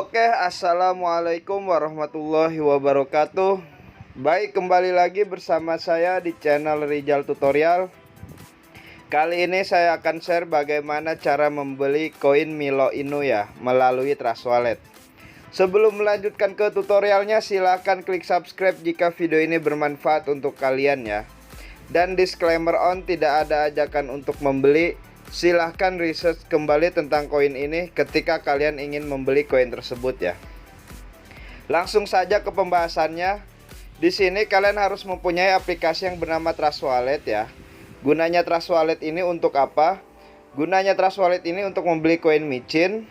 Oke, assalamualaikum warahmatullahi wabarakatuh. Baik, kembali lagi bersama saya di channel Rizal Tutorial. Kali ini saya akan share bagaimana cara membeli koin Milo Inu ya melalui Trust Wallet. Sebelum melanjutkan ke tutorialnya, silahkan klik subscribe jika video ini bermanfaat untuk kalian ya. Dan disclaimer on, tidak ada ajakan untuk membeli. Silahkan research kembali tentang koin ini ketika kalian ingin membeli koin tersebut ya. Langsung saja ke pembahasannya. Di sini kalian harus mempunyai aplikasi yang bernama Trust Wallet ya. Gunanya Trust Wallet ini untuk apa? Gunanya Trust Wallet ini untuk membeli koin micin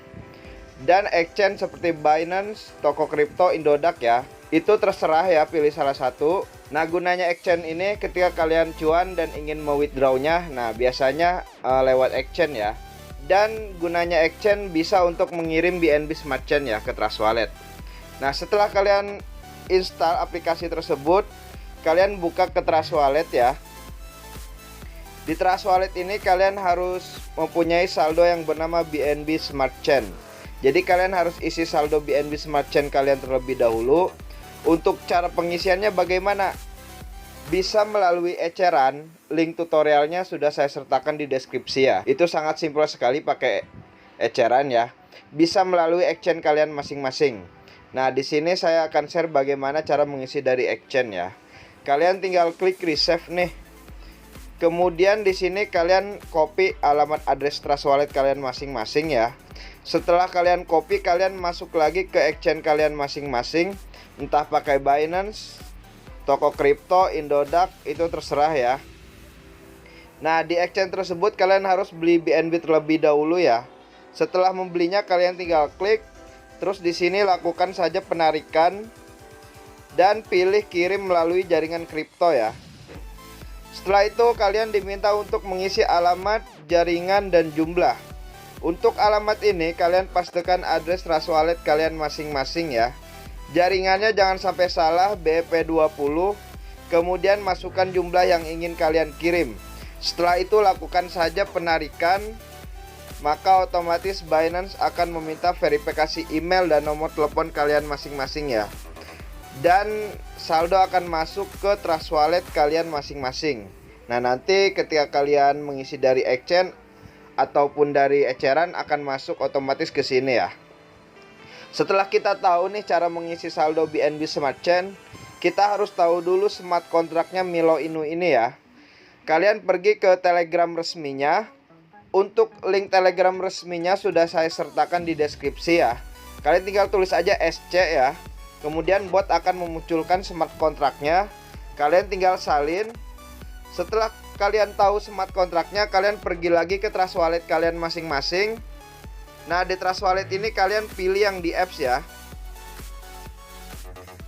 dan exchange seperti Binance, toko kripto, Indodax ya. Itu terserah ya, pilih salah satu. Nah, gunanya exchange ini ketika kalian cuan dan ingin mewithdrawnya, nah biasanya lewat exchange ya. Dan gunanya exchange bisa untuk mengirim BNB Smart Chain ya ke Trust Wallet. Nah, setelah kalian install aplikasi tersebut, kalian buka ke Trust Wallet ya. Di Trust Wallet ini kalian harus mempunyai saldo yang bernama BNB Smart Chain. Jadi kalian harus isi saldo BNB Smart Chain kalian terlebih dahulu. Untuk cara pengisiannya bagaimana? Bisa melalui eceran, link tutorialnya sudah saya sertakan di deskripsi ya. Itu sangat simpel sekali pakai eceran ya. Bisa melalui exchange kalian masing-masing. Nah, di sini saya akan share bagaimana cara mengisi dari exchange ya. Kalian tinggal klik receive nih. Kemudian di sini kalian copy alamat address Trust Wallet kalian masing-masing ya. Setelah kalian copy, kalian masuk lagi ke exchange kalian masing-masing. Entah pakai Binance, toko kripto, Indodax, itu terserah ya. Nah, di exchange tersebut kalian harus beli BNB terlebih dahulu ya. Setelah membelinya kalian tinggal klik, terus di sini lakukan saja penarikan dan pilih kirim melalui jaringan kripto ya. Setelah itu kalian diminta untuk mengisi alamat, jaringan, dan jumlah. Untuk alamat ini kalian pastikan address Trust Wallet kalian masing-masing ya. Jaringannya jangan sampai salah, BEP20. Kemudian masukkan jumlah yang ingin kalian kirim. Setelah itu lakukan saja penarikan. Maka otomatis Binance akan meminta verifikasi email dan nomor telepon kalian masing-masing ya. Dan saldo akan masuk ke Trust Wallet kalian masing-masing. Nah, nanti ketika kalian mengisi dari exchange ataupun dari eceran akan masuk otomatis ke sini ya. Setelah kita tahu nih cara mengisi saldo BNB Smart Chain, kita harus tahu dulu smart kontraknya Milo Inu ini ya. Kalian pergi ke Telegram resminya. Untuk link Telegram resminya sudah saya sertakan di deskripsi ya. Kalian tinggal tulis aja SC ya. Kemudian bot akan memunculkan smart kontraknya. Kalian tinggal salin. Setelah kalian tahu smart kontraknya, kalian pergi lagi ke Trust Wallet kalian masing-masing. Nah, di Trust Wallet ini kalian pilih yang di apps ya.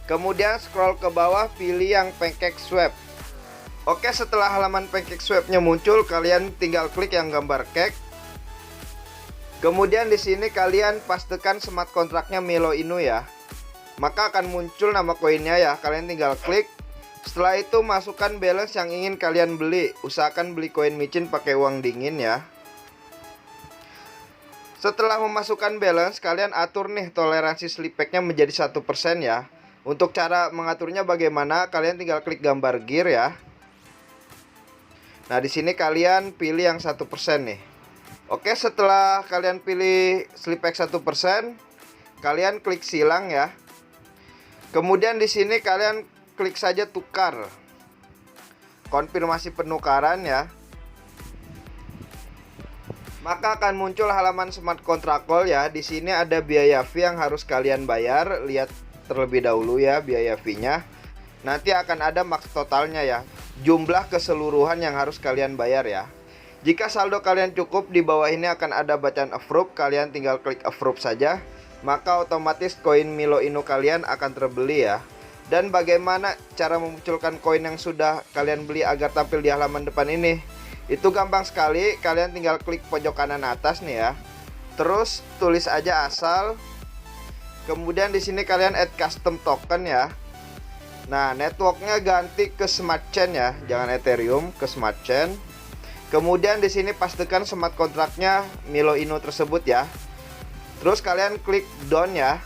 Kemudian scroll ke bawah, pilih yang Pancake Swap. Oke, setelah halaman Pancake Swap-nya muncul, kalian tinggal klik yang gambar cake. Kemudian di sini kalian pastikan smart kontraknya Milo Inu ya. Maka akan muncul nama koinnya ya. Kalian tinggal klik. Setelah itu masukkan balance yang ingin kalian beli. Usahakan beli koin micin pakai uang dingin ya. Setelah memasukkan balance, kalian atur nih toleransi slipback-nya menjadi 1% ya. Untuk cara mengaturnya bagaimana? Kalian tinggal klik gambar gear ya. Nah, di sini kalian pilih yang 1% nih. Oke, setelah kalian pilih slipback 1%, kalian klik silang ya. Kemudian di sini kalian klik saja tukar. Konfirmasi penukaran ya. Maka akan muncul halaman smart contract call ya. Di sini ada biaya fee yang harus kalian bayar. Lihat terlebih dahulu ya biaya fee-nya. Nanti akan ada max totalnya ya. Jumlah keseluruhan yang harus kalian bayar ya. Jika saldo kalian cukup, di bawah ini akan ada bacaan approve. Kalian tinggal klik approve saja. Maka otomatis koin Milo Inu kalian akan terbeli ya. Dan bagaimana cara memunculkan koin yang sudah kalian beli agar tampil di halaman depan ini? Itu gampang sekali, kalian tinggal klik pojok kanan atas nih ya. Terus tulis aja asal. Kemudian di sini kalian add custom token ya. Nah, networknya ganti ke Smart Chain ya, jangan Ethereum, ke Smart Chain. Kemudian di sini pastikan smart kontraknya Milo Inu tersebut ya. Terus kalian klik done ya.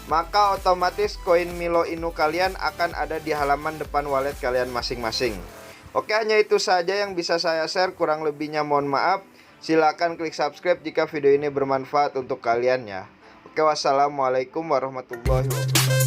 maka otomatis koin Milo Inu kalian akan ada di halaman depan wallet kalian masing-masing. Oke, hanya itu saja yang bisa saya share, kurang lebihnya mohon maaf. Silahkan klik subscribe jika video ini bermanfaat untuk kalian ya. Oke, wassalamualaikum warahmatullahi wabarakatuh.